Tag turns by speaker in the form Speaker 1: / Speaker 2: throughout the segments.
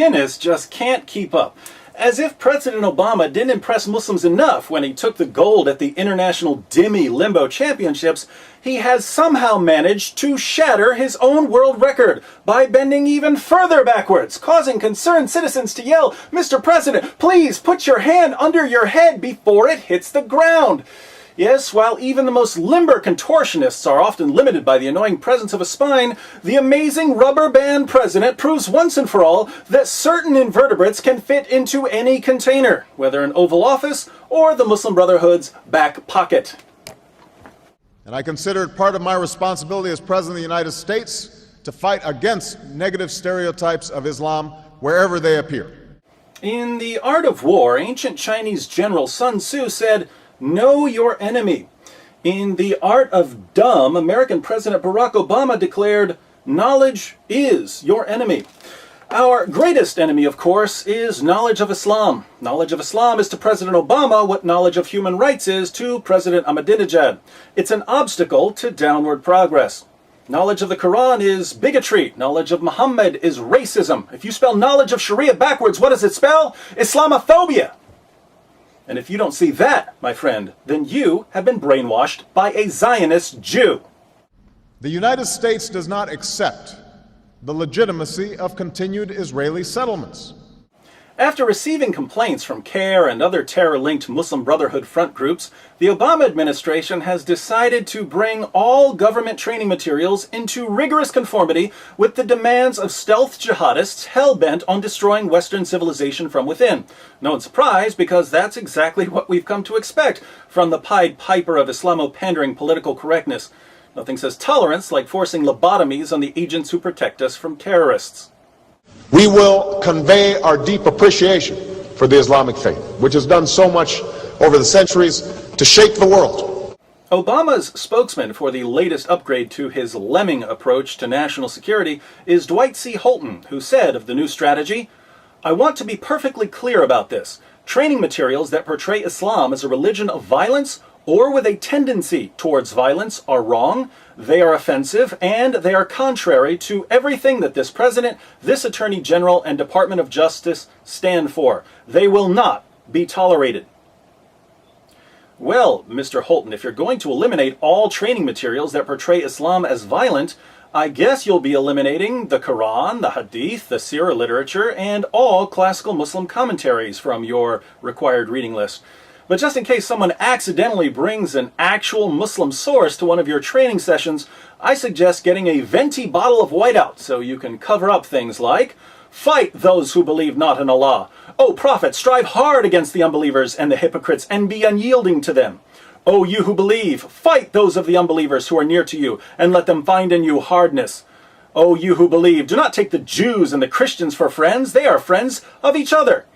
Speaker 1: Guinness just can't keep up. As if President Obama didn't impress Muslims enough when he took the gold at the International Dhimmi Limbo Championships, he has somehow managed to shatter his own world record by bending even further backwards, causing concerned citizens to yell, "Mr. President, please put your hand under your head before it hits the ground." Yes, while even the most limber contortionists are often limited by the annoying presence of a spine, the amazing rubber band president proves once and for all that certain invertebrates can fit into any container, whether an Oval Office or the Muslim Brotherhood's back pocket.
Speaker 2: And I consider it part of my responsibility as President of the United States to fight against negative stereotypes of Islam wherever they appear.
Speaker 1: In The Art of War, ancient Chinese general Sun Tzu said, "Know your enemy." In The Art of Dumb, American President Barack Obama declared, "Knowledge is your enemy." Our greatest enemy, of course, is knowledge of Islam. Knowledge of Islam is to President Obama what knowledge of human rights is to President Ahmadinejad. It's an obstacle to downward progress. Knowledge of the Quran is bigotry. Knowledge of Muhammad is racism. If you spell knowledge of Sharia backwards, what does it spell? Islamophobia. And if you don't see that, my friend, then you have been brainwashed by a Zionist Jew.
Speaker 2: The United States does not accept the legitimacy of continued Israeli settlements.
Speaker 1: After receiving complaints from CARE and other terror-linked Muslim Brotherhood front groups, the Obama administration has decided to bring all government training materials into rigorous conformity with the demands of stealth jihadists hell-bent on destroying Western civilization from within. No surprise, because that's exactly what we've come to expect from the Pied Piper of Islamo-pandering political correctness. Nothing says tolerance like forcing lobotomies on the agents who protect us from terrorists.
Speaker 2: We will convey our deep appreciation for the Islamic faith, which has done so much over the centuries to shape the world.
Speaker 1: Obama's spokesman for the latest upgrade to his lemming approach to national security is Dwight C. Holton, who said of the new strategy, "I want to be perfectly clear about this. Training materials that portray Islam as a religion of violence or with a tendency towards violence are wrong, they are offensive, and they are contrary to everything that this President, this Attorney General, and Department of Justice stand for. They will not be tolerated." Well, Mr. Holton, if you're going to eliminate all training materials that portray Islam as violent, I guess you'll be eliminating the Quran, the Hadith, the Sirah literature, and all classical Muslim commentaries from your required reading list. But just in case someone accidentally brings an actual Muslim source to one of your training sessions, I suggest getting a venti bottle of whiteout so you can cover up things like, "Fight those who believe not in Allah. O Prophet, strive hard against the unbelievers and the hypocrites and be unyielding to them. O you who believe, fight those of the unbelievers who are near to you and let them find in you hardness. O you who believe, do not take the Jews and the Christians for friends. They are friends of each other.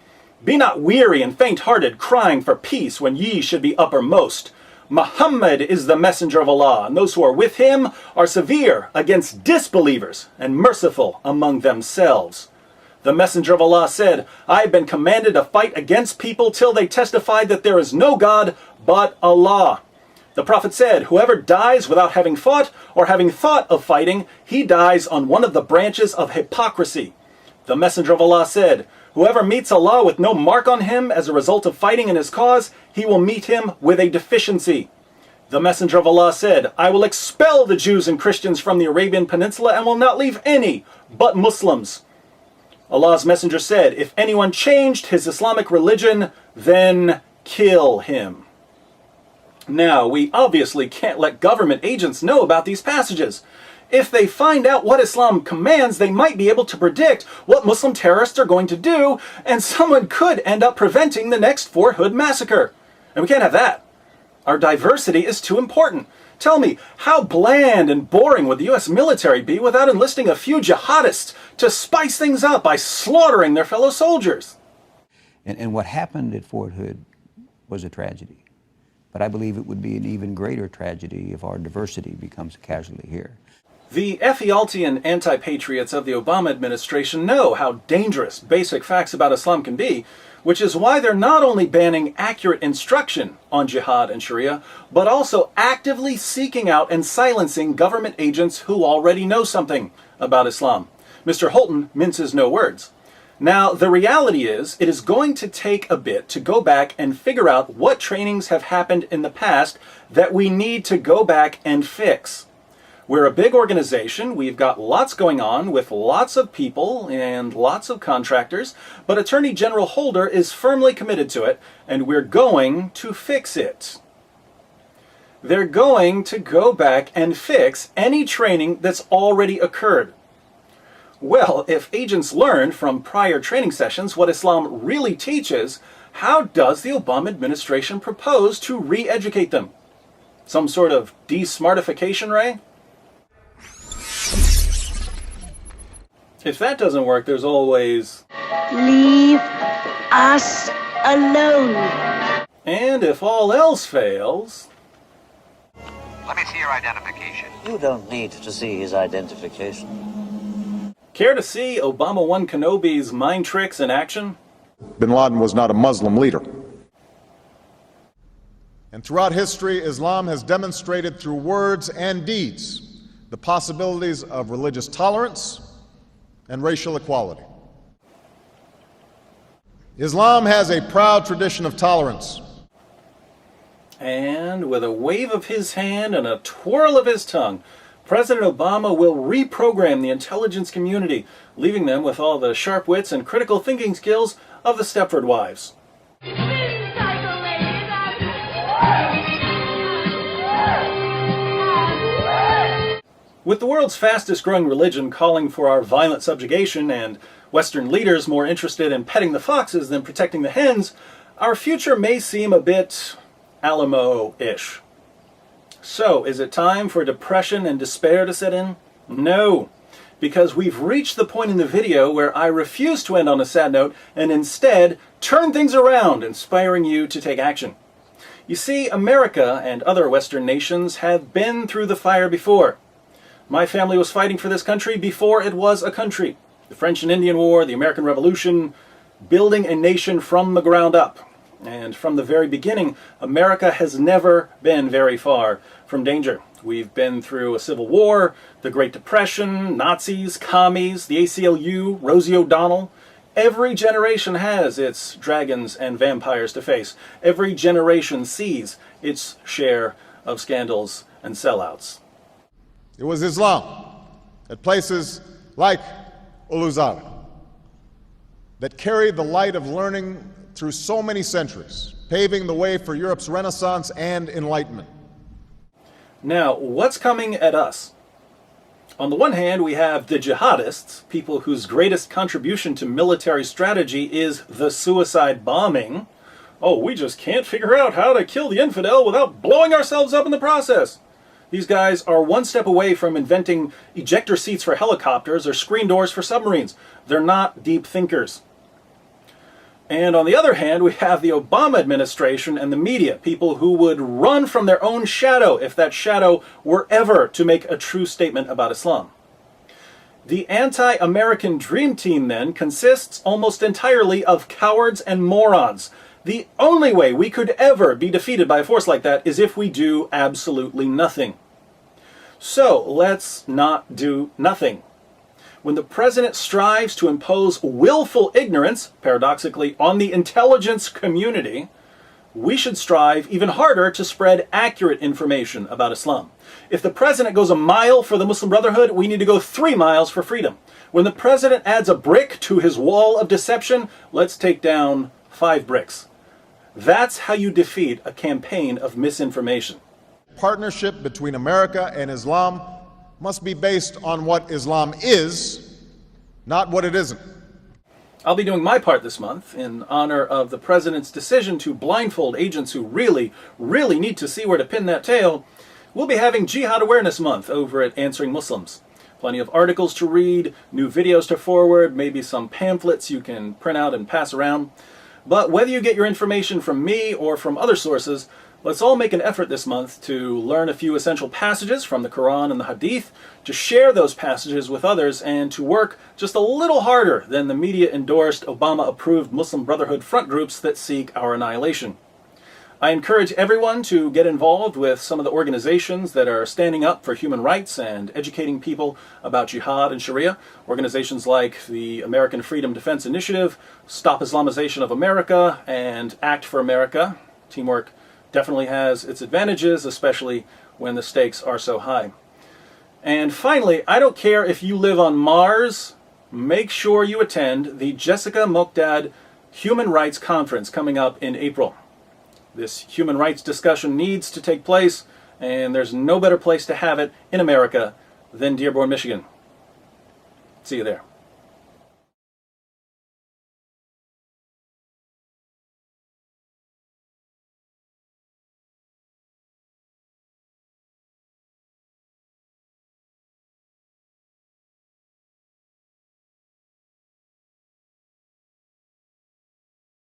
Speaker 1: Be not weary and faint-hearted, crying for peace when ye should be uppermost. Muhammad is the messenger of Allah, and those who are with him are severe against disbelievers and merciful among themselves. The messenger of Allah said, I have been commanded to fight against people till they testify that there is no God but Allah. The Prophet said, whoever dies without having fought or having thought of fighting, he dies on one of the branches of hypocrisy. The messenger of Allah said, whoever meets Allah with no mark on him as a result of fighting in his cause, he will meet him with a deficiency. The messenger of Allah said, I will expel the Jews and Christians from the Arabian Peninsula and will not leave any but Muslims. Allah's messenger said, if anyone changed his Islamic religion, then kill him. Now, we obviously can't let government agents know about these passages. If they find out what Islam commands, they might be able to predict what Muslim terrorists are going to do, and someone could end up preventing the next Fort Hood massacre. And we can't have that. Our diversity is too important. Tell me, how bland and boring would the U.S. military be without enlisting a few jihadists to spice things up by slaughtering their fellow soldiers?
Speaker 3: And what happened at Fort Hood was a tragedy. But I believe it would be an even greater tragedy if our diversity becomes a casualty here.
Speaker 1: The Ephialtian anti-patriots of the Obama administration know how dangerous basic facts about Islam can be, which is why they're not only banning accurate instruction on jihad and Sharia, but also actively seeking out and silencing government agents who already know something about Islam. Mr. Holton minces no words. Now, the reality is, it is going to take a bit to go back and figure out what trainings have happened in the past that we need to go back and fix. We're a big organization, we've got lots going on with lots of people and lots of contractors, but Attorney General Holder is firmly committed to it, and we're going to fix it. They're going to go back and fix any training that's already occurred. Well, if agents learn from prior training sessions what Islam really teaches, how does the Obama administration propose to re-educate them? Some sort of de-smartification, Ray? If that doesn't work, there's always...
Speaker 4: Leave us alone.
Speaker 1: And if all else fails...
Speaker 5: Let me see your identification.
Speaker 6: You don't need to see his identification.
Speaker 1: Care to see Obama 1 Kenobi's mind tricks in action?
Speaker 2: Bin Laden was not a Muslim leader. And throughout history, Islam has demonstrated through words and deeds the possibilities of religious tolerance and racial equality. Islam has a proud tradition of tolerance.
Speaker 1: And with a wave of his hand and a twirl of his tongue, President Obama will reprogram the intelligence community, leaving them with all the sharp wits and critical thinking skills of the Stepford Wives. With the world's fastest growing religion calling for our violent subjugation and Western leaders more interested in petting the foxes than protecting the hens, our future may seem a bit Alamo-ish. So, is it time for depression and despair to set in? No, because we've reached the point in the video where I refuse to end on a sad note and instead turn things around, inspiring you to take action. You see, America and other Western nations have been through the fire before. My family was fighting for this country before it was a country. The French and Indian War, the American Revolution, building a nation from the ground up. And from the very beginning, America has never been very far from danger. We've been through a civil war, the Great Depression, Nazis, commies, the ACLU, Rosie O'Donnell. Every generation has its dragons and vampires to face. Every generation sees its share of scandals and sellouts.
Speaker 2: It was Islam at places like Uluzara that carried the light of learning through so many centuries, paving the way for Europe's Renaissance and Enlightenment.
Speaker 1: Now, what's coming at us? On the one hand, we have the jihadists, people whose greatest contribution to military strategy is the suicide bombing. Oh, we just can't figure out how to kill the infidel without blowing ourselves up in the process. These guys are one step away from inventing ejector seats for helicopters or screen doors for submarines. They're not deep thinkers. And on the other hand, we have the Obama administration and the media, people who would run from their own shadow if that shadow were ever to make a true statement about Islam. The anti-American dream team, then, consists almost entirely of cowards and morons. The only way we could ever be defeated by a force like that is if we do absolutely nothing. So, let's not do nothing. When the president strives to impose willful ignorance, paradoxically, on the intelligence community, we should strive even harder to spread accurate information about Islam. If the president goes a mile for the Muslim Brotherhood, we need to go 3 miles for freedom. When the president adds a brick to his wall of deception, let's take down 5 bricks. That's how you defeat a campaign of misinformation.
Speaker 2: Partnership between America and Islam must be based on what Islam is, not what it isn't.
Speaker 1: I'll be doing my part this month in honor of the president's decision to blindfold agents who really need to see where to pin that tail. We'll be having Jihad Awareness Month over at Answering Muslims. Plenty of articles to read, new videos to forward, maybe some pamphlets you can print out and pass around. But whether you get your information from me or from other sources, let's all make an effort this month to learn a few essential passages from the Quran and the Hadith, to share those passages with others, and to work just a little harder than the media-endorsed, Obama-approved Muslim Brotherhood front groups that seek our annihilation. I encourage everyone to get involved with some of the organizations that are standing up for human rights and educating people about jihad and Sharia. Organizations like the American Freedom Defense Initiative, Stop Islamization of America, and Act for America. Teamwork definitely has its advantages, especially when the stakes are so high. And finally, I don't care if you live on Mars, make sure you attend the Jessica Mokdad Human Rights Conference coming up in April. This human rights discussion needs to take place, and there's no better place to have it in America than Dearborn, Michigan. See you there.